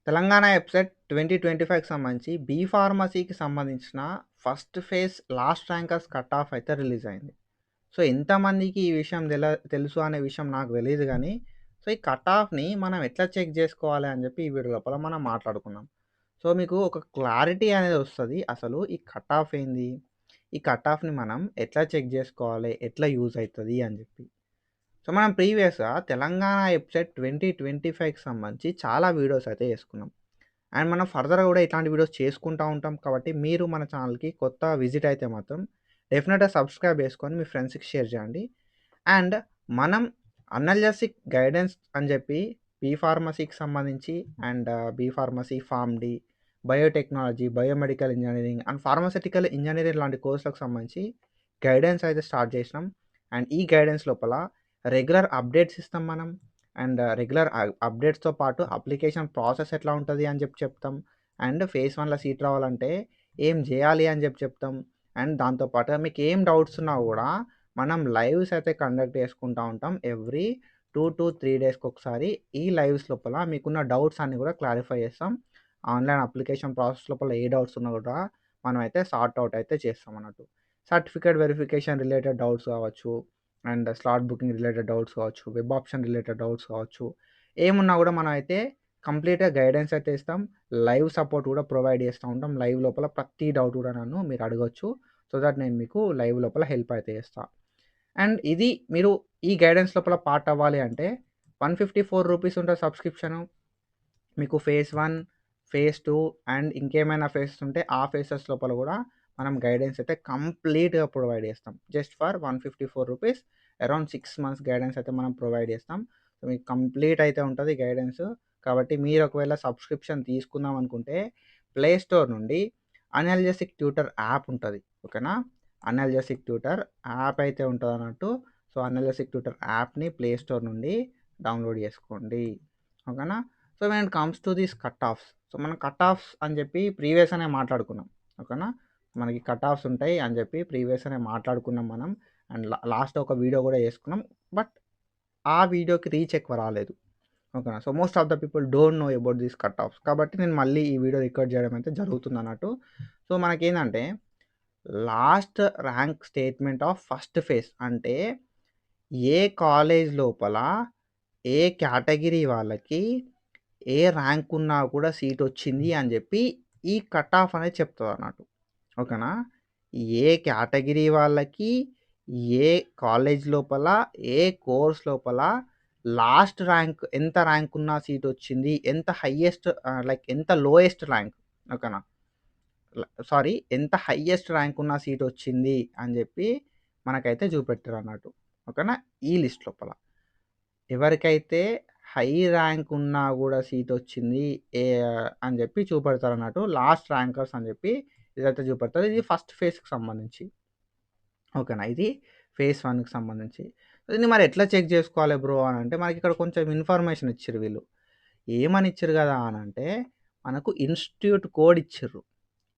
తెలంగాణ ఎబ్సెట్ 2025కి సంబంధించి బీ ఫార్మసీకి సంబంధించిన first phase last rankers cut off అయితే రిలీజ్ అయింది. సో, ఎంతమందికి ఈ విషయం తెలుసు అనే విషయం నాకు తెలీదు గానీ, సో, ఈ కట్ ఆఫ్‌ని మనం ఎట్లా చెక్ జేసుకోవాలి అని జెప్పి ఈ వీడియో లోపల మనం మాట్లాడుకుందాం. సో, మీకు ఒక క్లారిటీ అనేది వస్తది. అసలు ఈ కట్ ఆఫ్ ఏంది? ఈ కట్ ఆఫ్‌ని మనం ఎట్లా చెక్ జేసుకోవాలి? ఎట్లా యూజ్ అయితది అని జెప్పి. సో, మనం ప్రీవియస్‌గా తెలంగాణ ఎబ్సెట్ 2025కి సంబంధించి చాలా వీడియోస్ అయితే చేసుకున్నాం. అండ్ మనం ఫర్దర్‌గా గూడా ఇట్లాంటి వీడియోస్ చేసుకుంటా ఉంటాం కాబట్టి, మీరు మన ఛానల్‌కి కొత్త విజిట్ అయితే మాత్రం డెఫినెట్‌గా సబ్స్క్రైబ్ చేసుకొని మీ ఫ్రెండ్స్‌కి షేర్ చేయండి. అండ్ మనం అనల్జెసిక్ గైడెన్స్ అని చెప్పి బీ ఫార్మసీకి సంబంధించి and B pharmacy, form-D, biotechnology, biomedical engineering and pharmaceutical engineering లాంటి కోర్సులకు సంబంధించి గైడెన్స్ అయితే స్టార్ట్ చేసినాం. అండ్ ఈ గైడెన్స్ లోపల రెగ్యులర్ అప్డేట్స్ ఇస్తాం మనం. అండ్ రెగ్యులర్ అప్డేట్స్‌తో పాటు అప్లికేషన్ ప్రాసెస్ ఎట్లా ఉంటది అని చెప్పి చెప్తాం. అండ్ ఫేజ్ 1లో సీట్ రావాలంటే ఏం జేయాలి అని చెప్పి చెప్తాం. అండ్ దాంతో పాటుగా మీకేం డౌట్స్ ఉన్నా గూడా మనం లైవ్స్ అయితే కండక్ట్ చేసుకుంటా ఉంటాం. ఎవ్రీ 2-3 డేస్‌కి ఒకసారి ఈ లైవ్స్ లోపల మీకున్న డౌట్స్ అన్నీ కూడా క్లారిఫై చేస్తాం. ఆన్‌లైన్ అప్లికేషన్ ప్రాసెస్ లోపల ఏ డౌట్స్ ఉన్నా కూడా మనమైతే సార్ట్ ఔట్ అయితే చేస్తాం అన్నట్టు. సర్టిఫికేట్ వెరిఫికేషన్ రిలేటెడ్ డౌట్స్ కావచ్చు, and slot booking related doubts కావచ్చు, వెబ్ ఆప్షన్ రిలేటెడ్ డౌట్స్ కావచ్చు, ఏమున్నా కూడా మనం అయితే కంప్లీట్‌గా గైడెన్స్ అయితే ఇస్తాం. లైవ్ సపోర్ట్ కూడా ప్రొవైడ్ చేస్తూ ఉంటాం. లైవ్ లోపల ప్రతి డౌట్ కూడా నన్ను మీరు అడగొచ్చు. సో దట్ నేను మీకు లైవ్ లోపల హెల్ప్ అయితే చేస్తా. అండ్ ఇది మీరు ఈ గైడెన్స్ లోపల పార్ట్ అవ్వాలి అంటే రూ. 154 ఉంటది సబ్స్క్రిప్షను. మీకు ఫేజ్ 1, ఫేజ్ 2 అండ్ ఇంకేమైనా ఫేజెస్ ఉంటే ఆ ఫేజెస్ లోపల కూడా మనం గైడెన్స్ అయితే కంప్లీట్‌గా ప్రొవైడ్ చేస్తాం. జస్ట్ ఫర్ రూ. 154 అరౌండ్ 6 మంత్స్ గైడెన్స్ అయితే మనం ప్రొవైడ్ చేస్తాం. సో, మీకు కంప్లీట్ అయితే ఉంటది గైడెన్స్. కాబట్టి మీరు ఒకవేళ సబ్స్క్రిప్షన్ తీసుకుందాం అనుకుంటే ప్లే స్టోర్ నుండి అనల్జెసిక్ ట్యూటర్ యాప్ ఉంటది. ఓకేనా? అనల్జెసిక్ ట్యూటర్ యాప్ అయితే ఉంటదన్నట్టు. సో, అనల్జెసిక్ ట్యూటర్ యాప్‌ని ప్లే స్టోర్ నుండి డౌన్‌లోడ్ చేసుకోండి. ఓకేనా? So, when it comes to this cut offs. So, మనం కట్ ఆఫ్స్ అని చెప్పి ప్రీవియస్ అనే మాట్లాడుకున్నాం. ఓకేనా? మనకి కట్ ఆఫ్స్ ఉంటాయి అని చెప్పి ప్రీవియస్ అనే మాట్లాడుకున్నాం మనం. అండ్ లాస్ట్ ఒక వీడియో కూడా చేసుకున్నాం. బట్ ఆ వీడియోకి రీచ్ ఎక్కువ రాలేదు. ఓకేనా? So, most of the people don't know about this cut offs. కాబట్టి నేను మళ్ళీ ఈ వీడియో రికార్డ్ చేయడం అయితే జరుగుతుందన్నట్టు. సో, మనకేందంటే last rank statement of first phase అంటే ఏ కాలేజ్ లోపల ఏ కేటగిరీ వాళ్ళకి ఏ ర్యాంక్ ఉన్నా కూడా సీట్ వచ్చింది అని చెప్పి ఈ కట్ ఆఫ్ అనేది చెప్తదన్నట్టు. ఓకేనా? ఏ కేటగిరీ వాళ్ళకి ఏ కాలేజ్ లోపల ఏ కోర్స్ లోపల లాస్ట్ ర్యాంక్ ఎంత ర్యాంక్ ఉన్న సీట్ వచ్చింది, ఎంత హైయెస్ట్ లైక్ ఎంత లోయెస్ట్ ర్యాంక్. ఓకేనా? సారీ, ఎంత హైయెస్ట్ ర్యాంక్ ఉన్న సీట్ వచ్చింది అని చెప్పి మనకైతే చూపెట్టారన్నట్టు. ఓకేనా? ఈ లిస్ట్ లోపల ఎవరికైతే హై ర్యాంక్ ఉన్నా కూడా సీట్ వచ్చింది ఏ అని చెప్పి చూపెడతారన్నట్టు. లాస్ట్ ర్యాంకర్స్ అని చెప్పి ఇదైతే చూపెడతారు. ఇది ఫస్ట్ ఫేజ్‌కి సంబంధించి. ఓకేనా? ఇది ఫేజ్ 1కి సంబంధించి. దీన్ని మరి ఎట్లా చెక్ చేసుకోవాలి బ్రో అని అంటే మనకి ఇక్కడ కొంచెం ఇన్ఫర్మేషన్ ఇచ్చిర్రు వీళ్ళు. ఏమని ఇచ్చిర్రు కదా అని అంటే మనకు ఇన్‌స్టిట్యూట్ కోడ్ ఇచ్చిర్రు.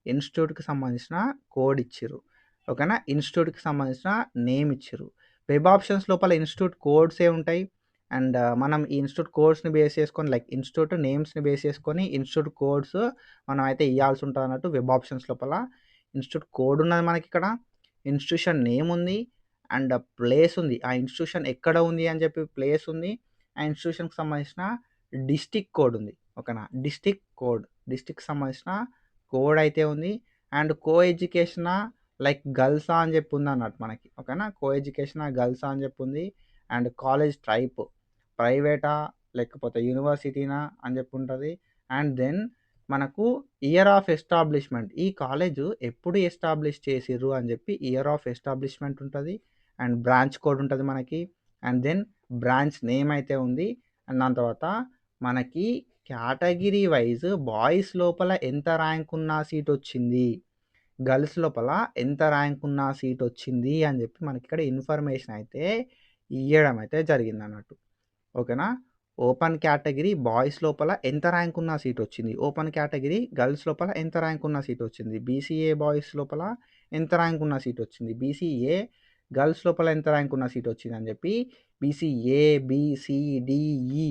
ఇన్‌స్టిట్యూట్‌కి సంబంధించిన కోడ్ ఇచ్చిర్రు. ఓకేనా? ఇన్‌స్టిట్యూట్‌కి సంబంధించిన నేమ్ ఇచ్చిర్రు. వెబ్ ఆప్షన్స్ లోపల ఇన్‌స్టిట్యూట్ కోడ్సే ఉంటాయి. అండ్ మనం ఈ ఇన్‌స్టిట్యూట్ కోడ్స్‌ని బేస్ చేసుకొని లైక్ ఇన్‌స్టిట్యూట్ నేమ్స్‌ని బేస్ చేసుకొని ఇన్‌స్టిట్యూట్ కోడ్స్ మనం అయితే ఇయ్యాల్సి ఉంటదన్నట్టు. వెబ్ ఆప్షన్స్ లోపల ఇన్‌స్టిట్యూట్ కోడ్ ఉన్నది మనకిక్కడ. ఇన్‌స్టిట్యూషన్ నేమ్ ఉంది. అండ్ ప్లేస్ ఉంది. ఆ ఇన్‌స్టిట్యూషన్ ఎక్కడ ఉంది అని చెప్పి ప్లేస్ ఉంది. ఆ ఇన్‌స్టిట్యూషన్‌కి సంబంధించిన డిస్ట్రిక్ట్ కోడ్ ఉంది. ఓకేనా? District code. డిస్ట్రిక్ట్‌కి సంబంధించిన కోడ్ అయితే ఉంది. అండ్ కో ఎడ్యుకేషనా లైక్ గర్ల్సా అని చెప్పి ఉందన్నట్టు మనకి. ఓకేనా? కో ఎడ్యుకేషనా గర్ల్సా అని చెప్పి ఉంది. అండ్ కాలేజ్ టైప్ ప్రైవేటా లేకపోతే యూనివర్సిటీనా అని చెప్పి ఉంటది. అండ్ దెన్ మనకు ఇయర్ ఆఫ్ ఎస్టాబ్లిష్మెంట్. ఈ కాలేజు ఎప్పుడు ఎస్టాబ్లిష్ చేసిర్రు అని చెప్పి ఇయర్ ఆఫ్ ఎస్టాబ్లిష్మెంట్ ఉంటది. అండ్ బ్రాంచ్ కోడ్ ఉంటది మనకి. అండ్ దెన్ బ్రాంచ్ నేమ్ అయితే ఉంది. అండ్ దాని తర్వాత మనకి కేటగిరీ వైజ్ బాయ్స్ లోపల ఎంత ర్యాంక్ ఉన్న సీట్ వచ్చింది, గర్ల్స్ లోపల ఎంత ర్యాంక్ ఉన్న సీట్ వచ్చింది అని చెప్పి మనకి ఇక్కడ ఇన్ఫర్మేషన్ అయితే ఇయ్యడం అయితే జరిగిందన్నట్టు. ఓకేనా? ఓపెన్ కేటగిరీ బాయ్స్ లోపల ఎంత ర్యాంక్ ఉన్న సీట్ వచ్చింది, ఓపెన్ కేటగిరీ గర్ల్స్ లోపల ఎంత ర్యాంక్ ఉన్న సీట్ వచ్చింది, బీసీఏ బాయ్స్ లోపల ఎంత ర్యాంక్ ఉన్న సీట్ వచ్చింది, బీసీఏ గర్ల్స్ లోపల ఎంత ర్యాంక్ ఉన్న సీట్ వచ్చింది అని చెప్పి బీసీఏ, బీసీడీఈ.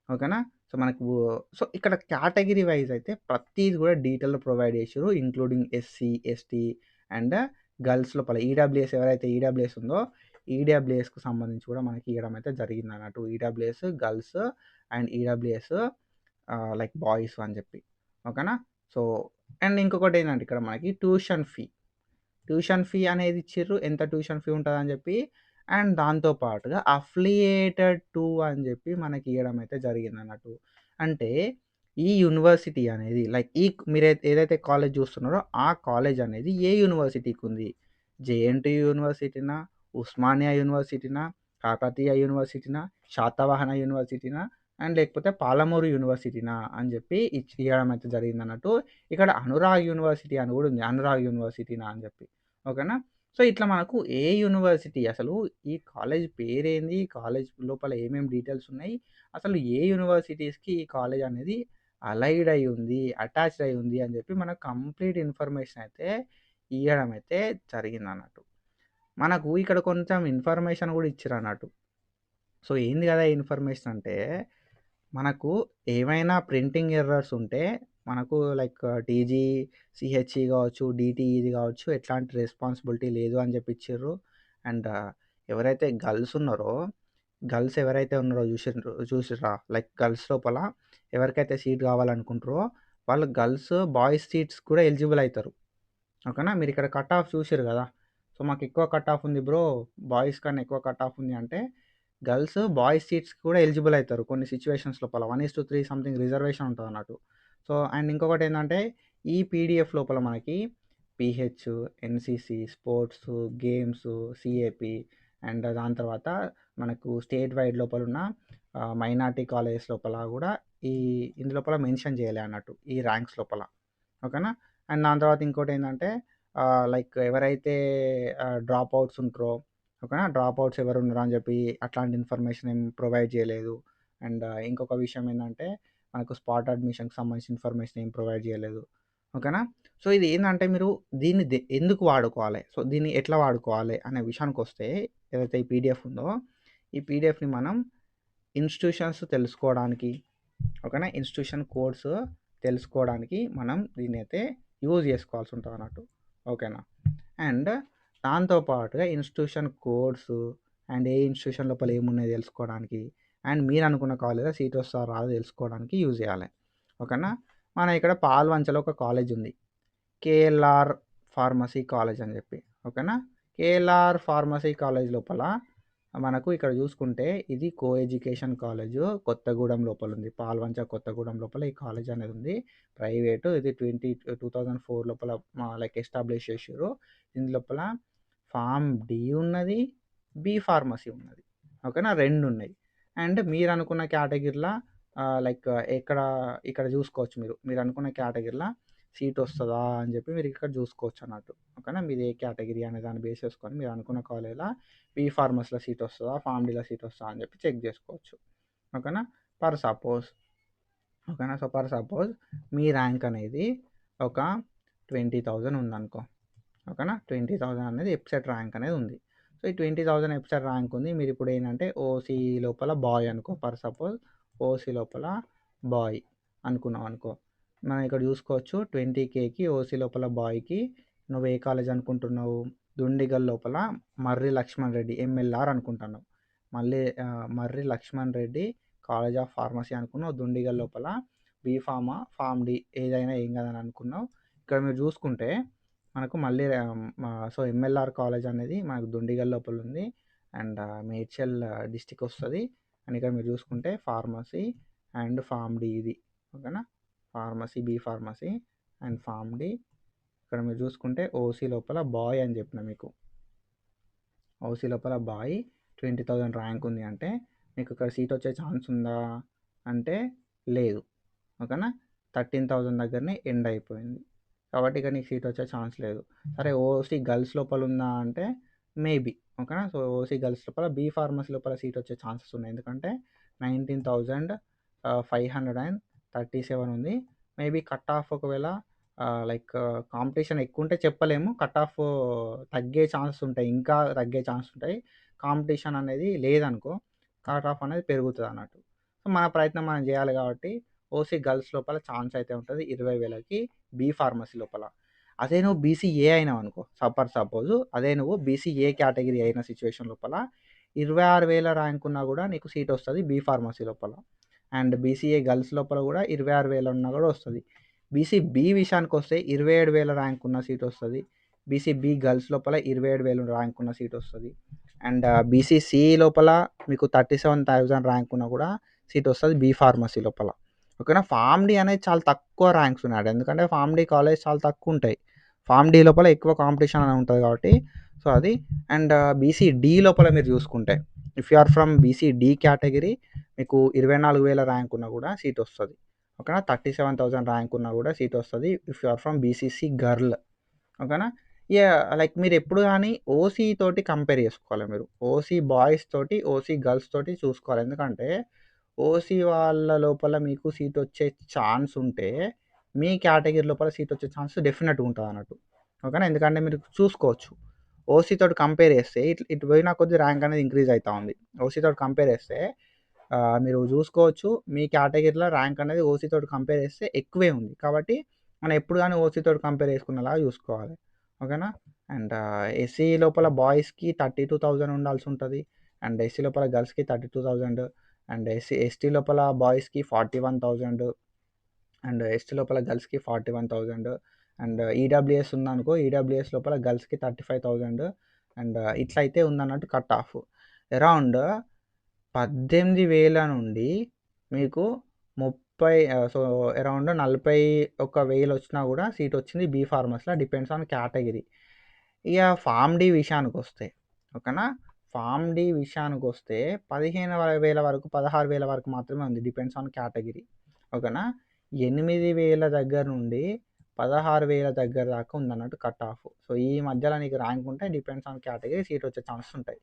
ఓకేనా? సో మనకు సో, ఇక్కడ కేటగిరీ వైస్ అయితే ప్రతీది గూడా డీటెయిల్‌గా ప్రొవైడ్ చేషిర్రు. Including SC, ST and girls లోపల ఈడబ్ల్యూఎస్ ఎవరైతే ఈడబ్ల్యూఎస్ ఉందో, ఈడబ్ల్యూఎస్‌కి సంబంధించి కూడా మనకి ఇయ్యడం అయితే జరిగిందన్నట్టు. EWS girls and EWS like boys అని చెప్పి. ఓకేనా? సో, అండ్ ఇంకొకటేంటంటే ఇక్కడ మనకి ట్యూషన్ ఫీ అనేది ఇచ్చిర్రు. ఎంత ట్యూషన్ ఫీ ఉంటదని జెప్పి. అండ్ దాంతో పాటుగా అఫిలియేటెడ్ టు అని జెప్పి మనకి ఇయ్యడం అయితే జరిగిందన్నట్టు. అంటే ఈ యూనివర్సిటీ అనేది లైక్ ఏదైతే కాలేజ్ జూస్తున్నారో ఆ కాలేజ్ అనేది ఏ యూనివర్సిటీకుంది? జేఎన్‌టీయూ యూనివర్సిటీనా? ఉస్మానియా యూనివర్సిటీనా? కాకతీయ యూనివర్సిటీనా? శాతవాహన యూనివర్సిటీనా? అండ్ లేకపోతే పాలమూరు యూనివర్సిటీనా? అని జెప్పి ఇయ్యడం అయితే జరిగిందన్నట్టు. ఇక్కడ అనురాగ్ యూనివర్సిటీ అని గూడా ఉంది. అనురాగ్ యూనివర్సిటీనా అని జెప్పి. ఓకేనా? సో, ఇట్లా మనకు ఏ యూనివర్సిటీ అసలు ఈ కాలేజ్ పేరేంది? కాలేజ్ లోపల ఏమేం డీటెయిల్స్ ఉన్నాయి? అసలు ఏ యూనివర్సిటీస్‌కి ఈ కాలేజ్ అనేది అలైడ్ అయ్యి ఉంది, అటాచ్డ్ అయ్యి ఉంది అని జెప్పి మనకు కంప్లీట్ ఇన్ఫర్మేషన్ అయితే ఇయ్యడం అయితే జరిగిందన్నట్టు. మనకు ఇక్కడ కొంచెం ఇన్ఫర్మేషన్ గూడా ఇచ్చిరన్నట్టు. సో, ఏంది గదా ఇన్ఫర్మేషన్ అంటే, మనకు ఏమైనా ప్రింటింగ్ ఎర్రర్స్ ఉంటే మనకు లైక్ టీజీ, సీహెచ్‌ఈ గావచ్చు, డీటీఈది గావచ్చు ఎట్లాంటి రెస్పాన్సిబిలిటీ లేదు అని జెప్పి ఇచ్చిర్రు. అండ్ ఎవరైతే గర్ల్స్ ఎవరైతే ఉన్నారో చూసిర్రా? లైక్ గర్ల్స్ లోపల ఎవరికైతే సీట్ కావాలనుకుంటారో వాళ్ళు బాయ్స్ సీట్స్ కూడా ఎలిజిబుల్ అయితారు. ఓకేనా? మీరిక్కడ కట్ ఆఫ్ చూసిర్రు గదా! సో, మాకెక్కువ కట్ ఆఫ్ ఉంది బ్రో. బాయ్స్ కన్నా ఎక్కువ కట్ ఆఫ్ ఉంది అంటే, బాయ్స్ సీట్స్‌కి కూడా ఎలిజిబుల్ అయితారు కొన్ని సిట్యుయేషన్స్ లోపల. 1:3 సంథింగ్ రిజర్వేషన్ ఉంటదన్నట్టు. సో, అండ్ ఇంకొకటేందంటే, ఈ పీడీఎఫ్ లోపల మనకి PH, NCC, sports, games, CAP and దాని తర్వాత మనకు స్టేట్ వైడ్ లోపలున్న మైనారిటీ కాలేజెస్ లోపల గూడా ఈ ఇందులోపల మెన్షన్ జేయలే అన్నట్టు. ఈ ర్యాంక్స్ లోపల. ఓకేనా? అండ్ దాని తర్వాత ఇంకోటేందంటే లైక్ ఎవరైతే డ్రాప్ అవుట్స్ ఉంటారో ఓకేనా? డ్రాప్ అవుట్స్ ఎవరున్నారో అని చెప్పి అట్లాంటి ఇన్ఫర్మేషన్ ఏం ప్రొవైడ్ చేయలేదు. అండ్ ఇంకొక విషయం ఏందంటే మనకు స్పాట్ అడ్మిషన్‌కి సంబంధించిన ఇన్ఫర్మేషన్ ఏం ప్రొవైడ్ చేయలేదు. ఓకేనా? సో, ఇది ఏందంటే మీరు దీన్ని ఎందుకు వాడుకోవాలి? సో, దీన్ని ఎట్లా వాడుకోవాలి అనే విషయానికొస్తే ఏదైతే ఈ పీడీఎఫ్ ఉందో, ఈ పీడీఎఫ్‌ని మనం ఇన్‌స్టిట్యూషన్స్ తెలుసుకోవడానికి ఓకేనా? ఇన్‌స్టిట్యూషన్ కోడ్స్ తెలుసుకోవడానికి మనం దీన్నైతే యూజ్ చేసుకోవాల్సి ఉంటదన్నట్టు. ఓకేనా? అండ్ దాంతో పాటుగా institution codes and A institution లోపల ఏమున్నాయో తెలుసుకోవడానికి అండ్ మీరనుకున్న కాలేజ్‌లో సీట్ వస్తదా రాదా తెలుసుకోవడానికి యూజ్ చేయాలి. ఓకేనా? మన ఇక్కడ పాల్వంచలో ఒక కాలేజ్ ఉంది. కేఎల్ఆర్ ఫార్మసీ కాలేజ్ అని చెప్పి. ఓకేనా? కేఎల్ఆర్ ఫార్మసీ కాలేజ్ లోపల మనకు ఇక్కడ చూసుకుంటే ఇది కో ఎడ్యుకేషన్ కాలేజు కొత్తగూడెం లోపల ఉంది. పాల్వంచ కొత్తగూడెం లోపల ఈ కాలేజ్ అనేది ఉంది. ప్రైవేటు ఇది 2004 లోపల లైక్ ఎస్టాబ్లిష్ చేసిర్రు. దీని లోపల ఫార్మ్ డి ఉన్నది. బి ఫార్మసీ ఉన్నది. ఓకేనా? 2 ఉన్నాయి. అండ్ మీరనుకున్న కేటగిరీల లైక్ ఇక్కడ చూసుకోవచ్చు మీరు. మీరనుకున్న కేటగిరీల సీట్ వస్తదా అని చెప్పి మీరు ఇక్కడ చూసుకోవచ్చు అన్నట్టు. ఓకేనా? మీది ఏ కేటగిరీ అనే దాన్ని బేస్ చేసుకొని మీరు అనుకున్న కాలేజ్‌ల బీ ఫార్మసీలో సీట్ వస్తదా? ఫార్మ్ డీలో సీట్ వస్తదా? అని చెప్పి చెక్ చేసుకోవచ్చు. ఓకేనా? ఫర్ సపోజ్ ఓకేనా? So, for suppose me rank అనేది ఒక 20,000 ఉందనుకో. ఓకేనా? 20,000 అనేది ఎబ్సెట్ ర్యాంక్ అనేది ఉంది. సో, ఈ 20,000 ఎబ్సెట్ ర్యాంక్ ఉంది. మీరిప్పుడు ఏంటంటే ఓసీ లోపల బాయ్ అనుకో. ఫర్ సపోజ్ ఓసీ లోపల బాయ్ అనుకున్నాం అనుకో. మనం ఇక్కడ చూసుకోవచ్చు 20,000కి ఓసీ లోపల బాయ్‌కి నువ్వు ఏ కాలేజ్ అనుకుంటున్నావు? దుండిగల్ లోపల మర్రి లక్ష్మణ్ రెడ్డి ఎంఎల్ఆర్ అనుకుంటున్నావు. Marri Laxman Reddy college of pharmacy అనుకున్నావు. దుండిగల్ లోపల బీఫార్మా, ఫార్మ్ డి ఏదైనా ఏం కాదని అనుకున్నావు. ఇక్కడ మీరు చూసుకుంటే మనకు మళ్ళీ సో, ఎంఎల్ఆర్ కాలేజ్ అనేది మనకు దుండిగల్ లోపల ఉంది. అండ్ మేడ్చల్ డిస్ట్రిక్ట్ వస్తది. అండ్ ఇక్కడ మీరు చూసుకుంటే ఫార్మసీ అండ్ ఫార్మ్ డి ఇది. ఓకేనా? Pharmacy, B pharmacy and pharm D. ఇక్కడ మీరు చూసుకుంటే ఓసీ లోపల బాయ్ అని చెప్పిన మీకు. ఓసీ లోపల బాయ్ 20,000 ర్యాంక్ ఉంది అంటే మీకు ఇక్కడ సీట్ వచ్చే ఛాన్స్ ఉందా? అంటే లేదు. ఓకేనా? 13,000 దగ్గరనే ఎండ్ అయిపోయింది. కాబట్టి ఇక నీకు సీట్ వచ్చే ఛాన్స్ లేదు. సరే ఓసీ గర్ల్స్ లోపల ఉందా అంటే మేబీ. ఓకేనా? సో, ఓసీ గర్ల్స్ లోపల బీ ఫార్మసీ లోపల సీట్ వచ్చే ఛాన్సెస్ ఉన్నాయి. ఎందుకంటే 19,537 ఉంది. మేబీ కట్ ఆఫ్ ఒకవేళ లైక్ కాంపిటీషన్ ఎక్కువ ఉంటే చెప్పలేము. కట్ ఆఫ్ తగ్గే ఛాన్సెస్ ఉంటాయి. ఇంకా తగ్గే ఛాన్సెస్ ఉంటాయి. కాంపిటీషన్ అనేది లేదనుకో కట్ ఆఫ్ అనేది పెరుగుతదన్నట్టు. సో, మన ప్రయత్నం మనం జేయాలి గాబట్టి ఓసీ గర్ల్స్ లోపల ఛాన్స్ అయితే ఉంటది 20,000కి బీ ఫార్మసీ లోపల. అదే నువ్వు బీసీఏ అయినావనుకో సపోజు అదే నువ్వు బీసీఏ కేటగిరీ అయిన సిట్యుయేషన్ లోపల 26,000 ర్యాంక్ ఉన్నా గూడా నీకు సీట్ వస్తది బీ ఫార్మసీ లోపల. అండ్ బీసీఏ గర్ల్స్ లోపల గూడా 26,000 ఉన్నా గూడా వస్తది. బీసీబీ విషయానికొస్తే 27,000 ర్యాంక్ ఉన్న సీట్ వస్తది. బీసీబీ గర్ల్స్ లోపల 27,000 ర్యాంక్ ఉన్న సీట్ వస్తది. అండ్ బీసీసీ లోపల మీకు 37,000 ర్యాంక్ ఉన్నా కూడా సీట్ వస్తది బీ ఫార్మసీ లోపల. ఓకేనా. ఫార్మ్ డి అనేది చాలా తక్కువ ర్యాంక్స్ ఉన్నాయి. ఎందుకంటే ఫార్మ్ డి కాలేజ్ చాలా తక్కువ ఉంటాయి. ఫార్మ్ డి లోపల ఎక్కువ కాంపిటీషన్ అనేది ఉంటది కాబట్టి సో అది. అండ్ బీసీడీ లోపల మీరు చూసుకుంటే if you are from BCD category మీకు 24,000 ర్యాంక్ ఉన్నా కూడా సీట్ వస్తది. ఓకేనా. 37,000 ర్యాంక్ ఉన్నా కూడా సీట్ వస్తది if you are from BCC girl. ఓకేనా. లైక్ మీరు ఎప్పుడు గానీ ఓసీ తోటి కంపేర్ చేసుకోవాలి మీరు. ఓసీ బాయ్స్ తోటి, ఓసీ గర్ల్స్ తోటి చూసుకోవాలి. ఎందుకంటే ఓసీ వాళ్ళ లోపల మీకు సీట్ వచ్చే ఛాన్స్ ఉంటే మీ కేటగిరీ లోపల సీట్ వచ్చే ఛాన్స్ డెఫినెట్‌గా ఉంటదన్నట్టు. ఓకేనా. ఎందుకంటే మీరు చూసుకోవచ్చు. ఓసీ తోటి కంపేర్ చేస్తే ఇటు పోయిన కొద్దీ ర్యాంక్ అనేది ఇంక్రీజ్ అయితా ఉంది. ఓసీ తోటి కంపేర్ చేస్తే మీరు చూసుకోవచ్చు మీ కేటగిరీలో ర్యాంక్ అనేది ఓసీ తోటి కంపేర్ చేస్తే ఎక్కువే ఉంది. కాబట్టి మనం ఎప్పుడు గానీ ఓసీ తోటి కంపేర్ చేసుకునేలాగా చూసుకోవాలి. ఓకేనా. అండ్ ఎస్సీ లోపల బాయ్స్‌కి 32,000 ఉండాల్సి ఉంటది. అండ్ ఎస్సీ లోపల గర్ల్స్‌కి 32,000 అండ్ ఎస్టీ లోపల బాయ్స్‌కి 41,000 అండ్ ఎస్టీ లోపల గర్ల్స్‌కి 41,000 అండ్ ఈడబ్ల్యూఎస్ ఉందనుకో ఈడబ్ల్యూఎస్ లోపల గర్ల్స్‌కి 35,000 అండ్ ఇట్లయితే ఉందన్నట్టు కట్ ఆఫ్. అరౌండ్ 18,000 నుండి మీకు 30 సో అరౌండ్ 41,000 వచ్చినా కూడా సీట్ వచ్చింది బీ ఫార్మసీలో డిపెండ్స్ ఆన్ కేటగిరీ. ఇక ఫార్మ్ డి విషయానికొస్తే ఓకేనా. ఫార్మ్ డి విషయానికొస్తే 15,000 వరకు 16,000 వరకు మాత్రమే ఉంది డిపెండ్స్ ఆన్ కేటగిరీ. ఓకేనా. 8,000 దగ్గర నుండి 16,000 దగ్గర దాకా ఉందన్నట్టు కట్ ఆఫ్. సో ఈ మధ్యలో నీకు ర్యాంక్ ఉంటే డిపెండ్స్ ఆన్ కేటగిరీ సీట్ వచ్చే ఛాన్సెస్ ఉంటాయి.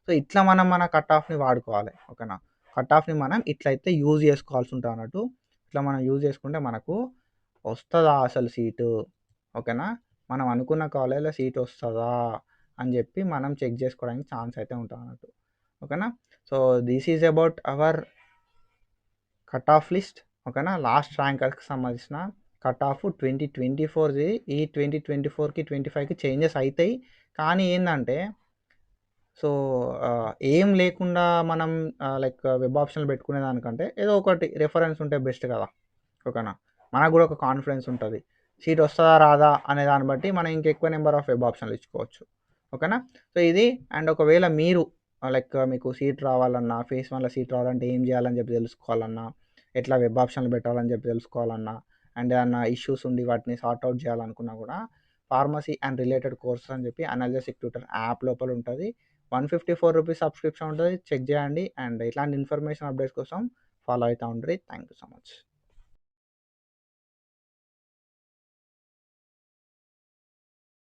సో ఇట్లా మనం మన కట్ ఆఫ్‌ని వాడుకోవాలి. ఓకేనా. కట్ ఆఫ్‌ని మనం ఇట్లయితే యూజ్ చేసుకోవాల్సి ఉంటదన్నట్టు. ఇట్లా మనం యూజ్ చేసుకుంటే మనకు వస్తదా అసలు సీటు? ఓకేనా. మనం అనుకున్న కాలేజ్‌లో సీట్ వస్తదా అని చెప్పి మనం చెక్ చేసుకోవడానికి ఛాన్స్ అయితే ఉంటదన్నట్టు. ఓకేనా. So this is about our cut off list. ఓకేనా. లాస్ట్ ర్యాంకర్స్‌కి సంబంధించిన కట్ ఆఫ్ 2024ది. ఈ 2024కి 25కి చేంజెస్ అయితాయి. కానీ ఏందంటే సో ఏం లేకుండా మనం లైక్ వెబ్ ఆప్షన్‌లు పెట్టుకునే దానికంటే ఏదో ఒకటి రిఫరెన్స్ ఉంటే బెస్ట్ కదా. ఓకేనా. మనకు కూడా ఒక కాన్ఫిడెన్స్ ఉంటది. సీట్ వస్తదా రాదా అనే దాన్ని బట్టి మనం ఇంకెక్కువ నెంబర్ ఆఫ్ వెబ్ ఆప్షన్‌లు ఇచ్చుకోవచ్చు. ఓకేనా. సో ఇది. అండ్ ఒకవేళ మీరు లైక్ మీకు సీట్ రావాలన్నా, ఫేజ్ 1లో సీట్ రావాలంటే ఏం చేయాలని చెప్పి తెలుసుకోవాలన్నా, ఎట్లా వెబ్ ఆప్షన్‌లు పెట్టాలని చెప్పి తెలుసుకోవాలన్నా, అండ్ ఏమన్నా ఇష్యూస్ ఉండి వాటిని సార్ట్ ఔట్ చేయాలనుకున్నా కూడా ఫార్మసీ అండ్ రిలేటెడ్ కోర్సెస్ అని చెప్పి అనాలిసిస్ ట్యూటర్ యాప్ లోపల ఉంటది. ₹154 సబ్స్క్రిప్షన్ ఉంటది. చెక్ చేయండి. అండ్ ఇట్లాంటి ఇన్ఫర్మేషన్ అప్డేట్స్ కోసం ఫాలో అయితా ఉండండి. Thank you so much.